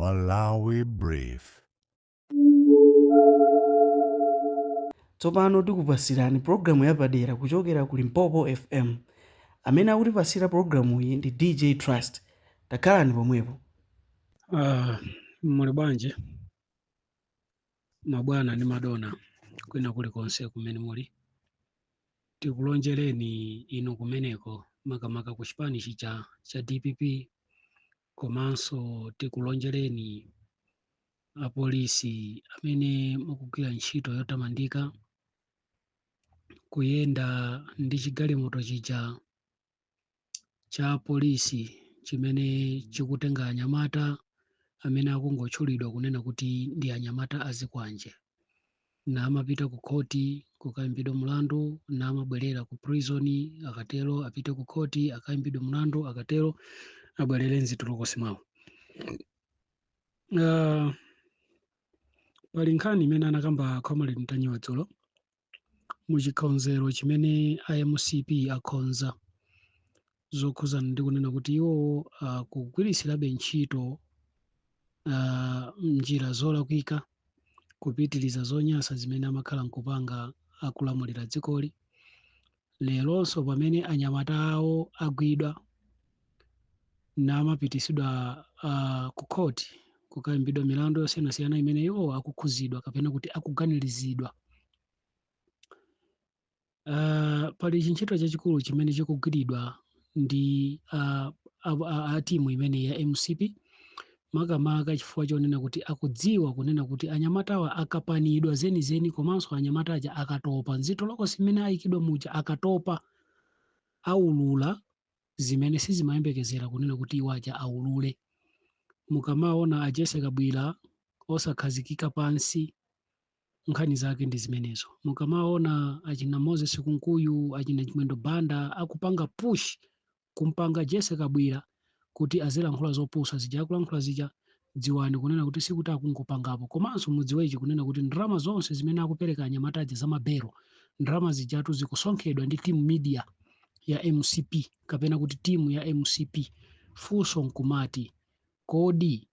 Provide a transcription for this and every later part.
Malawi Brief. Tsopano tikupasirani programu yapadera kuchokera ku Limpopo FM. Amene akutipasira programu iyi ndi DJ Trust. Takhalani pomwepo. Muli bwanji mabwana ndi madona kwina kulikonse kumene muli, tikulonjereni inu kumeneko makamaka ku chipanichi cha DPP, komanso tikulonjereni apolisi amene mukugwira ntchito yotamandika kuyenda ndi chigalimoto chija cha polisi chimene chikutenga anyamata amene akungotchulidwa kunena kuti ndi anyamata azikwanje, namapita ku khoti kukayimbidwa mlandu, namabwerera ku prison, akatero apite ku khoti akayimbidwa mlandu, akatero abwerere mzitolokosi mwawo. Pali nkhani imene anakamba Comrade Mtanyiwa dzulo muchikhonzero chimene IMCP akhonza zokhuzana ndi kunena kuti iwo kugwirisirabe ntchito njira zolakwika kupitiriza zonyansa zimene amakhala nkupanga akulamulira dzikoli. Leronso pamene anyamata awo agwidwa namapitisidwa ku khoti kukayimbidwa milandu yosiyanasiyana imene iwo akukhuzidwa kapena kuti akuganirizidwa. Pali chintchito chachikulu chimene chikugwiridwa ndi timu imene ya MCP makamaka chifukwa chonena kuti akudziwa kunena kuti anyamatawa akapanidwa zenizeni, komanso anyamata aja akatopa mzitolokosi imene ayikidwa muja, akatopa aulula zimene sizimayembekezera kunena kuti iwo aja aulule. Mukamaona Jesse Kabwira osakhazikika pansi, nkhani zake ndi zimenezo. Mukamaona achina Moses Kunkuyu, achina Chimwendo Banda akupanga push kumpanga Jesse Kabwira kuti azilankhula zopusa zija akulankhula zija, dziwani kunena kuti sikuti akungopangapo, komanso mudziwechi kunena kuti ndalama zonse zimene akupereka anyamata aja za mabero, ndalama zijatu zikusonkhedwa ndi team media ya MCP kapena kuti timu ya MCP. Funso nkumati kodi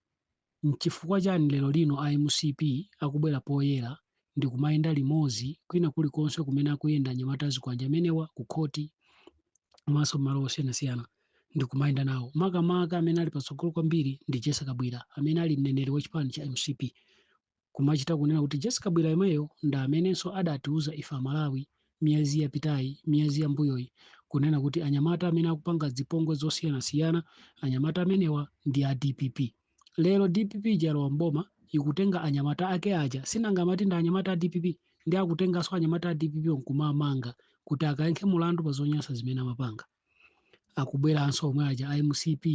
nchifukwa chani lero lino IMCP akubwera poyera ndi kumayenda limodzi kwina kulikonse kumene akuyenda anyamata azikwanje amenewa ku khoti komanso malo osiyanasiyana ndi kumayenda nawo. Makamaka amene ali patsogolo kwambiri ndi Jesse Kabwira amene ali mneneri wa chipani cha MCP. Kumachita kunena kuti Jesse Kabwira imeyo ndi amenenso adatiuza ife Amalawi miyezi yapitayi, miyezi yambuyoyi kunena kuti anyamata amene akupanga zipongwe zosiyanasiyana, anyamata amenewa ndi a DPP. Lero DPP jalowa mboma ikutenga anyamata ake aja, sinangamati ndi anyamata a DPP, ndi akutenganso anyamata a DPP nkumamanga kuti akayankhe mulandu pa zonyansa zimene amapanga. Akubweranso omwe aja IMCP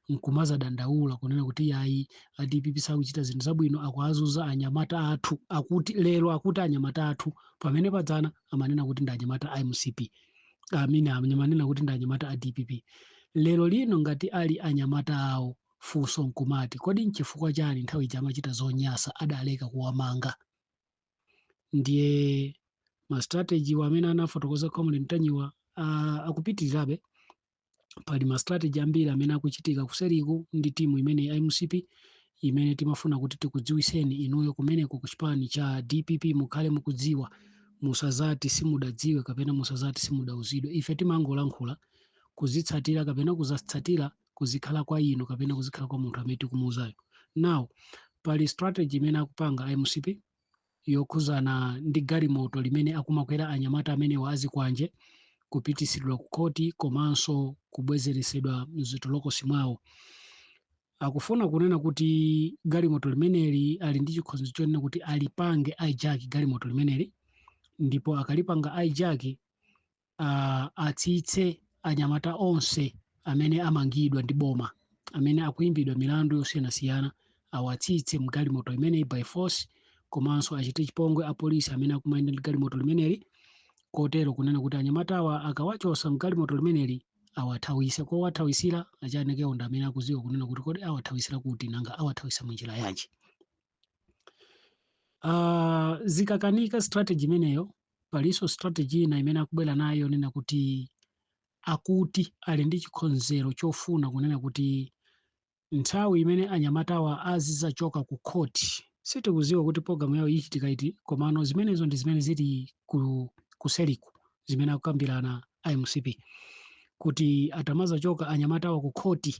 nkumaza dandaula kunena kuti yayi a DPP sakuchita zinthu zabwino, akuazuza anyamata athu, akuti lero akuti anyamata athu pamene padzana amanena kuti ndi anyamata a IMCP, amanena kuti ndi anyamata a DPP. Lero lino ngati ali anyamata awo, funso nkumati kodi nchifukwa chani nthawi ija amachita zonyasa adaleka kuwamanga? Ndiye ma strategy amene anafotokoza Comrade Mtanyiwa akupitirirabe. Pali ma strategy ambiri amene akuchitika kuseriku ndi timu imene ya MCP imene timafuna kuti tikudziwiseni inuyo kumeneko ku chipani cha DPP mukhale mukudziwa, musazati simudadziwe kapena musazati simudauzidwe. Ife timangolankhula kuzitsatira kapena kuzatsatira kuzikhala kwa inu kapena kuzikhala kwa munthu amene tikumuuzayo. Now pali strategy imene akupanga MCP yokhuzana ndi galimoto limene akumakwera anyamata amene azikwanje kupitisidwa ku khoti komanso kubwezeresedwa mzitolokosi mwawo. Akufuna kunena kuti galimoto limeneli ali ndi chikhonzo chonena kuti alipange hijack galimoto limeneli, ndipo akalipanga hijack atsitse anyamata onse amene amangidwa ndi boma, amene akuimbidwa milandu yosiyanasiyana, awatsitse mgalimoto imeneyi by force, komanso achite chipongwe apolisi amene akumayenda ndi galimoto limeneli, kotero kunena kuti anyamatawa akawachosa mgalimoto limeneli awathawise. Kwa wathawisira achanekewo ndi amene akuziwa kunena kuti kodi awathawisira kuti nanga awathawisa munjira yanji. Zikakanika strategy imeneyo, palinso strategy ina imene akubwera nayo nena kuti akuti ali ndi chikhonzero chofuna kunena kuti nthawi imene anyamatawa azizachoka ku khoti sitikuziwa kuti programu yawo ichitika iti, komano zimenezo ndi zimene zili ku seliku zimene akukambirana IMCP kuti atamazachoka anyamatawa ku khoti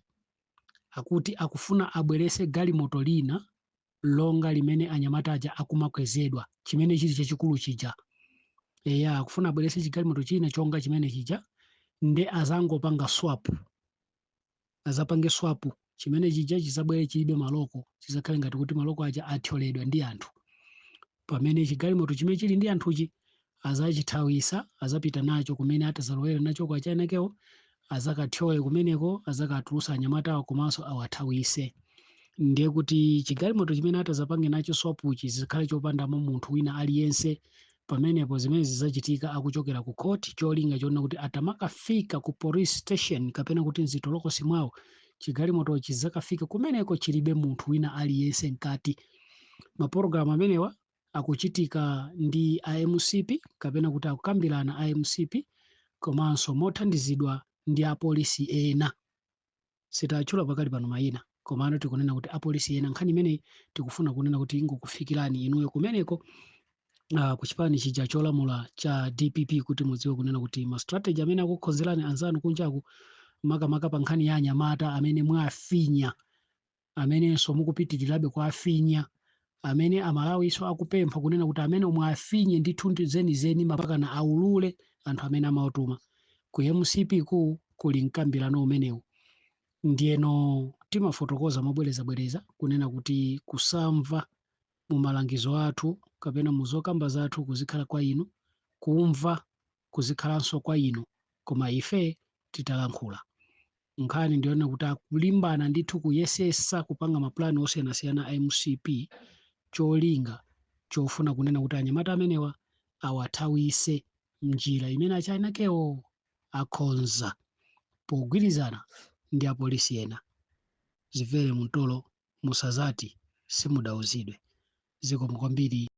akuti akufuna abwerese galimoto lina longa limene anyamata aja akumakwezedwa chimene chili chachikulu chija. Eya akufuna abwerese chigalimoto china chonga chimene chija nde azangopanga swap, azapange swap chimene chija chizabwere chilibe maloko, chizakhale ngati kuti maloko aja athyoledwa ndi anthu, pamene chigalimoto chimene chili ndi anthuchi azachithawisa, azapita nacho kumene atazalowera nacho kwa chanekewo, azakathyoe kumeneko, azakatulusa anyamatawo komanso awathawise. Ndiye kuti chigalimoto chimene atazapange nacho swapuchi zikhale chopandamo munthu wina aliyense, pamenepo zimene zizachitika akuchokera ku khoti, cholinga chona kuti atamakafika ku police station kapena kuti mzitolokosi mwawo chigalimoto chizakafika kumeneko chilibe munthu wina aliyense mkati. Mapulogalamu amenewa akuchitika ndi IMCP kapena kuti akukambirana IMCP komanso mothandizidwa ndi apolisi ena. Sitatchula pakali pano mayina, komano tikunena kuti apolisi ena. Nkhani imene tikufuna kunena kuti ingokufikirani inuyo kumeneko ku chipani chija cholamula cha DPP kuti mudziwe kunena kuti ma strategy amene akukhonzerani anzanu kunjaku makamaka pa nkhani ya anyamata amene mwafinya, amenenso mukupitirirabe kwa afinya, amene amalawiso akupempha kunena kuti amene mwafinye ndithu zenizeni mapakana aulule anthu amene amawatuma ku MCP kuli mkambirano umenewu. Ndiyeno timafotokoza mobwerezabwereza kunena kuti kusamva mu malangizo athu kapena mu zokamba zathu kuzikhala kwa inu, kumva kuzikhalanso kwa inu, koma ife titalankhula. Nkhani ndiona kuti akulimbana ndithu kuyesesa kupanga maplani osiyanasiyana a MCP cholinga chofuna kunena kuti anyamata amenewa awathawise njira imene achainakewo akhonza pogwirizana ndi apolisi ena. Zimvere mutolo musazati simudauzidwe. Zikomo kwambiri.